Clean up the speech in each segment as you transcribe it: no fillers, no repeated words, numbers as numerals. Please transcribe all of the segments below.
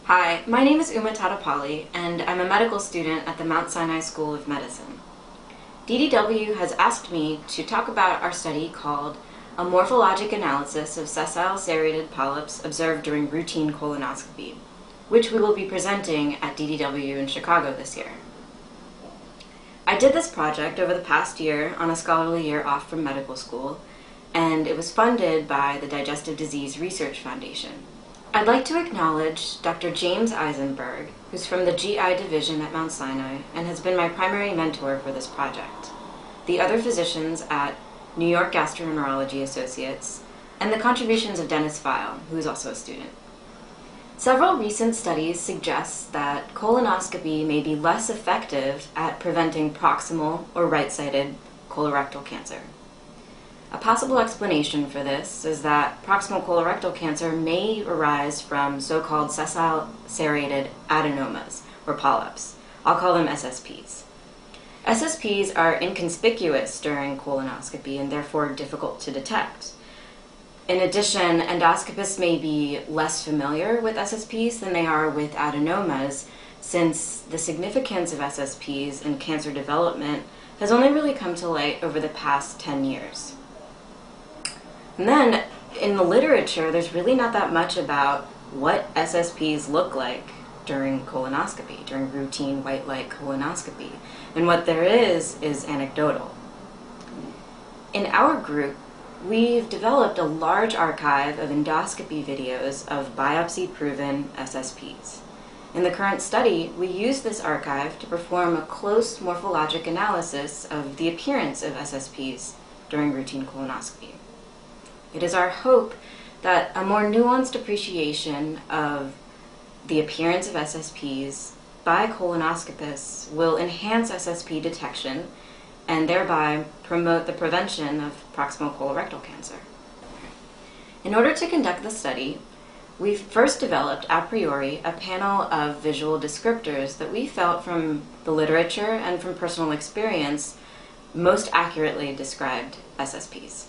Hi, my name is Tadepalli, and I'm a medical student at the Mount Sinai School of Medicine. DDW has asked me to talk about our study called A Morphologic Analysis of Sessile Serrated Polyps Observed During Routine Colonoscopy, which we will be presenting at DDW in Chicago this year. I did this project over the past year on a scholarly year off from medical school, and it was funded by the Digestive Disease Research Foundation. I'd like to acknowledge Dr. James Eisenberg, who's from the GI division at Mount Sinai and has been my primary mentor for this project, the other physicians at New York Gastroenterology Associates, and the contributions of Dennis File, who is also a student. Several recent studies suggest that colonoscopy may be less effective at preventing proximal or right-sided colorectal cancer. A possible explanation for this is that proximal colorectal cancer may arise from so-called sessile serrated adenomas, or polyps. I'll call them SSPs. SSPs are inconspicuous during colonoscopy and therefore difficult to detect. In addition, endoscopists may be less familiar with SSPs than they are with adenomas, since the significance of SSPs in cancer development has only really come to light over the past 10 years. And then, in the literature, there's really not that much about what SSPs look like during colonoscopy, during routine white light colonoscopy. And what there is anecdotal. In our group, we've developed a large archive of endoscopy videos of biopsy-proven SSPs. In the current study, we use this archive to perform a close morphologic analysis of the appearance of SSPs during routine colonoscopy. It is our hope that a more nuanced appreciation of the appearance of SSPs by colonoscopists will enhance SSP detection and thereby promote the prevention of proximal colorectal cancer. In order to conduct the study, we first developed a priori a panel of visual descriptors that we felt from the literature and from personal experience most accurately described SSPs.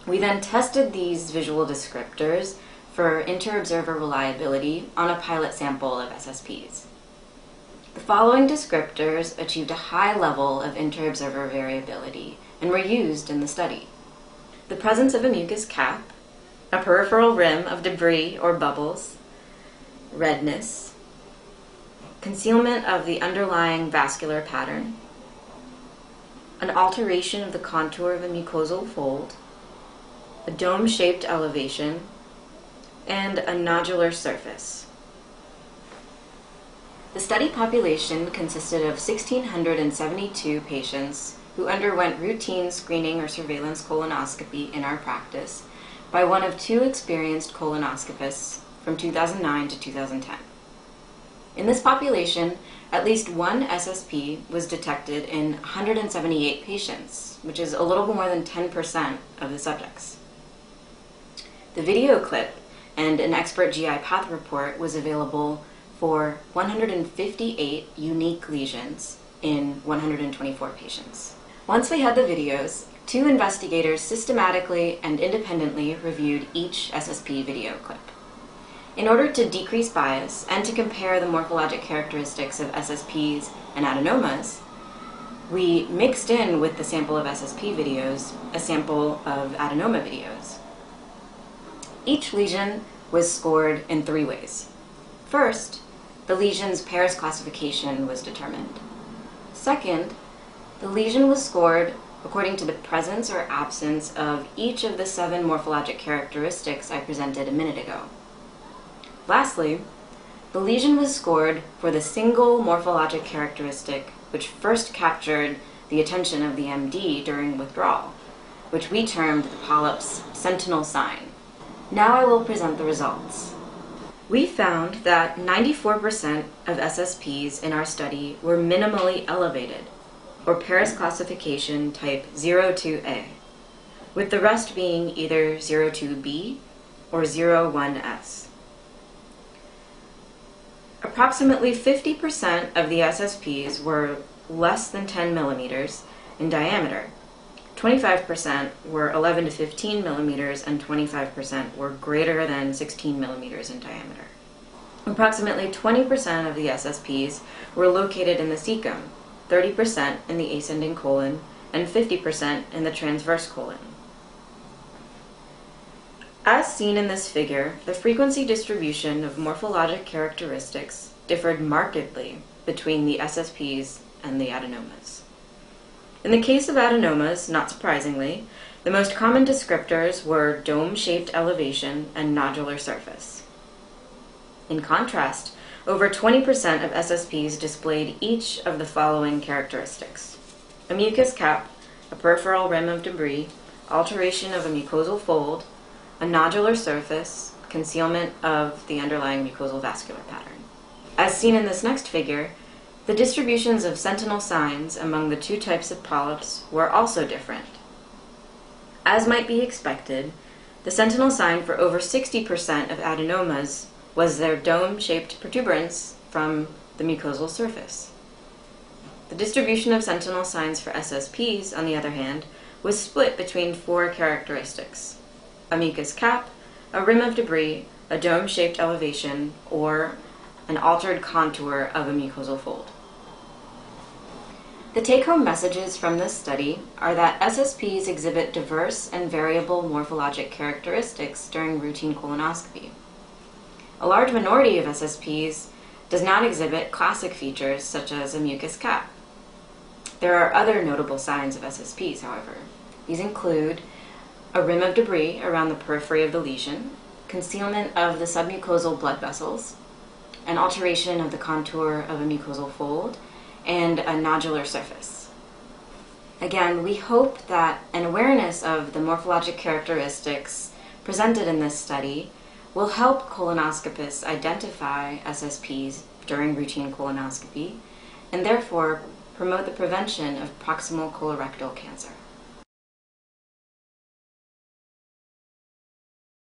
We then tested these visual descriptors for inter-observer reliability on a pilot sample of SSPs. The following descriptors achieved a high level of inter-observer variability and were used in the study: the presence of a mucus cap, a peripheral rim of debris or bubbles, redness, concealment of the underlying vascular pattern, an alteration of the contour of a mucosal fold, a dome-shaped elevation, and a nodular surface. The study population consisted of 1,672 patients who underwent routine screening or surveillance colonoscopy in our practice by one of two experienced colonoscopists from 2009 to 2010. In this population, at least one SSP was detected in 178 patients, which is a little more than 10% of the subjects. The video clip and an expert GI path report was available for 158 unique lesions in 124 patients. Once we had the videos, two investigators systematically and independently reviewed each SSP video clip. In order to decrease bias and to compare the morphologic characteristics of SSPs and adenomas, we mixed in with the sample of SSP videos a sample of adenoma videos. Each lesion was scored in 3 ways. First, the lesion's Paris classification was determined. Second, the lesion was scored according to the presence or absence of each of the 7 morphologic characteristics I presented a minute ago. Lastly, the lesion was scored for the single morphologic characteristic which first captured the attention of the MD during withdrawal, which we termed the polyp's sentinel sign. Now I will present the results. We found that 94% of SSPs in our study were minimally elevated, or Paris classification type 02A, with the rest being either 02B or 01S. Approximately 50% of the SSPs were less than 10 millimeters in diameter. 25% were 11 to 15 millimeters, and 25% were greater than 16 millimeters in diameter. Approximately 20% of the SSPs were located in the cecum, 30% in the ascending colon, and 50% in the transverse colon. As seen in this figure, the frequency distribution of morphologic characteristics differed markedly between the SSPs and the adenomas. In the case of adenomas, not surprisingly, the most common descriptors were dome-shaped elevation and nodular surface. In contrast, over 20% of SSPs displayed each of the following characteristics: a mucus cap, a peripheral rim of debris, alteration of a mucosal fold, a nodular surface, concealment of the underlying mucosal vascular pattern. As seen in this next figure, the distributions of sentinel signs among the two types of polyps were also different. As might be expected, the sentinel sign for over 60% of adenomas was their dome-shaped protuberance from the mucosal surface. The distribution of sentinel signs for SSPs, on the other hand, was split between four characteristics: a mucus cap, a rim of debris, a dome-shaped elevation, or an altered contour of a mucosal fold. The take-home messages from this study are that SSPs exhibit diverse and variable morphologic characteristics during routine colonoscopy. A large minority of SSPs does not exhibit classic features such as a mucus cap. There are other notable signs of SSPs, however. These include a rim of debris around the periphery of the lesion, concealment of the submucosal blood vessels, an alteration of the contour of a mucosal fold, and a nodular surface. Again, we hope that an awareness of the morphologic characteristics presented in this study will help colonoscopists identify SSPs during routine colonoscopy and therefore promote the prevention of proximal colorectal cancer.